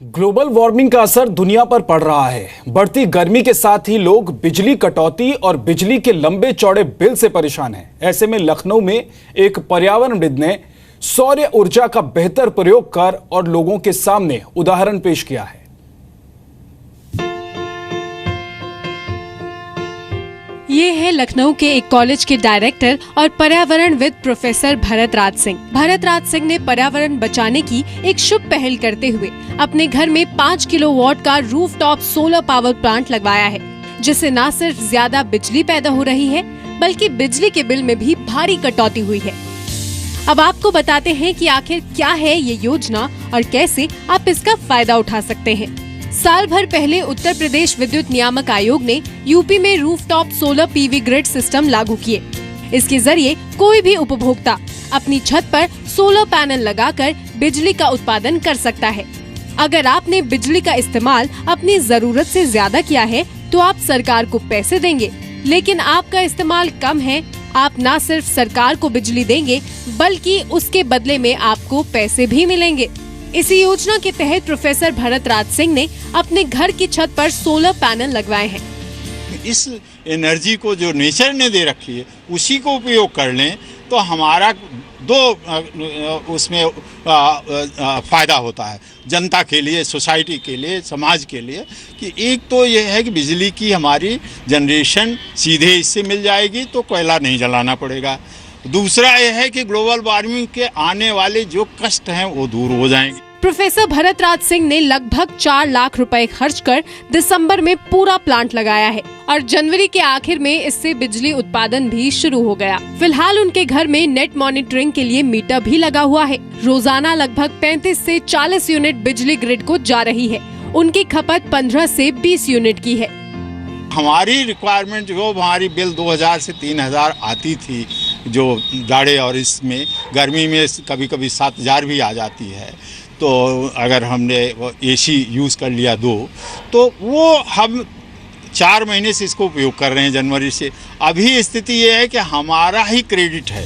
Global warming का असर दुनिया पर पड़ रहा है। बढ़ती गर्मी के साथ ही लोग बिजली कटौती और बिजली के लंबे चौड़े बिल से परेशान हैं। ऐसे में लखनऊ में एक पर्यावरणविद ने सौर ऊर्जा का बेहतर प्रयोग कर और लोगों के सामने उदाहरण पेश किया है। ये है लखनऊ के एक कॉलेज के डायरेक्टर और पर्यावरणविद प्रोफेसर भरत राज सिंह। भरत राज सिंह ने पर्यावरण बचाने की एक शुभ पहल करते हुए अपने घर में 5 किलोवाट का रूफटॉप सोलर पावर प्लांट लगवाया है, जिससे न सिर्फ ज्यादा बिजली पैदा हो रही है बल्कि बिजली के बिल में भी भारी कटौती हुई है। अब आपको बताते हैं कि आखिर क्या है ये योजना और कैसे आप इसका फायदा उठा सकते हैं। साल भर पहले उत्तर प्रदेश विद्युत नियामक आयोग ने यूपी में rooftop solar PV grid system लागू किए। इसके जरिए कोई भी उपभोक्ता अपनी छत पर सोलर पैनल लगाकर बिजली का उत्पादन कर सकता है। अगर आपने बिजली का इस्तेमाल अपनी जरूरत से ज्यादा किया है तो आप सरकार को पैसे देंगे, लेकिन आपका इस्तेमाल कम है, आप न सिर्फ सरकार को बिजली देंगे बल्कि उसके बदले में आपको पैसे भी मिलेंगे। इसी योजना के तहत प्रोफेसर भरत राज सिंह ने अपने घर की छत पर सोलर पैनल लगवाए हैं। इस एनर्जी को जो नेचर ने दे रखी है उसी को उपयोग कर लें तो हमारा दो उसमें फायदा होता है, जनता के लिए, सोसाइटी के लिए, समाज के लिए। कि एक तो ये है कि बिजली की हमारी जनरेशन सीधे इससे मिल जाएगी तो कोयला नहीं जलाना पड़ेगा। दूसरा ये है कि ग्लोबल वार्मिंग के आने वाले जो कष्ट हैं वो दूर हो जाएंगे। प्रोफेसर भरत राज सिंह ने लगभग 4 लाख रुपए खर्च कर दिसंबर में पूरा प्लांट लगाया है और जनवरी के आखिर में इससे बिजली उत्पादन भी शुरू हो गया। फिलहाल उनके घर में नेट मॉनिटरिंग के लिए मीटर भी लगा हुआ है। रोजाना लगभग 35 से 40 यूनिट बिजली ग्रिड को जा रही है। उनकी खपत 15 से 20 यूनिट की है। हमारी रिक्वायरमेंट जो हमारी बिल 2000 से 3000 आती थी, जो जाड़े और इसमें गर्मी में कभी कभी 7000 भी आ जाती है। तो अगर हमने एसी यूज़ कर लिया तो वो हम 4 महीने से इसको उपयोग कर रहे हैं, जनवरी से। अभी स्थिति ये है कि हमारा ही क्रेडिट है।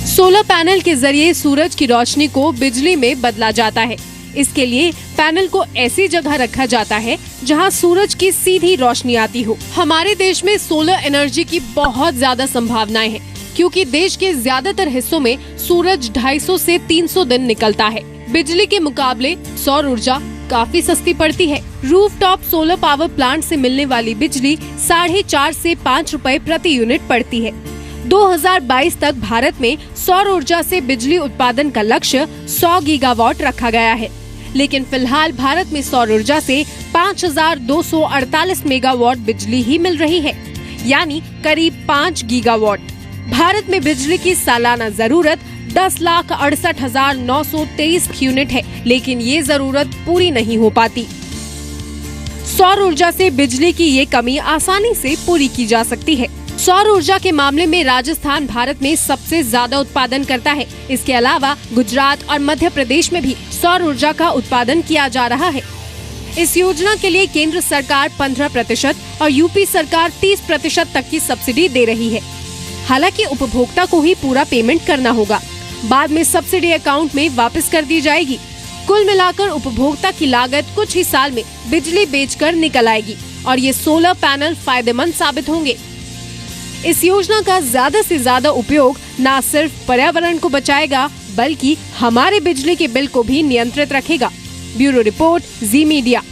सोलर पैनल के जरिए सूरज की रोशनी को बिजली में बदला जाता है। इसके लिए पैनल को ऐसी जगह रखा जाता है जहां सूरज की सीधी रोशनी आती हो। हमारे देश में सोलर एनर्जी की बहुत ज्यादा संभावनाएं हैं, क्योंकि देश के ज्यादातर हिस्सों में सूरज 250 से 300 दिन निकलता है। बिजली के मुकाबले सौर ऊर्जा काफी सस्ती पड़ती है। रूफटॉप सोलर पावर प्लांट से मिलने वाली बिजली 4.5 से 5 रुपए प्रति यूनिट पड़ती है। 2022 तक भारत में सौर ऊर्जा से बिजली उत्पादन का लक्ष्य 100 गीगावाट रखा गया है, लेकिन फिलहाल भारत में सौर ऊर्जा से 5248 मेगावाट बिजली ही मिल रही है, यानी करीब 5 गीगावाट। भारत में बिजली की सालाना जरूरत 10,68,923 यूनिट है, लेकिन ये जरूरत पूरी नहीं हो पाती। सौर ऊर्जा से बिजली की ये कमी आसानी से पूरी की जा सकती है। सौर ऊर्जा के मामले में राजस्थान भारत में सबसे ज्यादा उत्पादन करता है। इसके अलावा गुजरात और मध्य प्रदेश में भी सौर ऊर्जा का उत्पादन किया जा रहा है। इस योजना के लिए केंद्र सरकार 15% और यूपी सरकार 30% तक की सब्सिडी दे रही है। हालांकि उपभोक्ता को ही पूरा पेमेंट करना होगा, बाद में सब्सिडी अकाउंट में वापस कर दी जाएगी। कुल मिलाकर उपभोक्ता की लागत कुछ ही साल में बिजली बेचकर निकल आएगी और ये सोलर पैनल फायदेमंद साबित होंगे। इस योजना का ज्यादा से ज्यादा उपयोग न सिर्फ पर्यावरण को बचाएगा बल्कि हमारे बिजली के बिल को भी नियंत्रित रखेगा। ब्यूरो रिपोर्ट, जी मीडिया।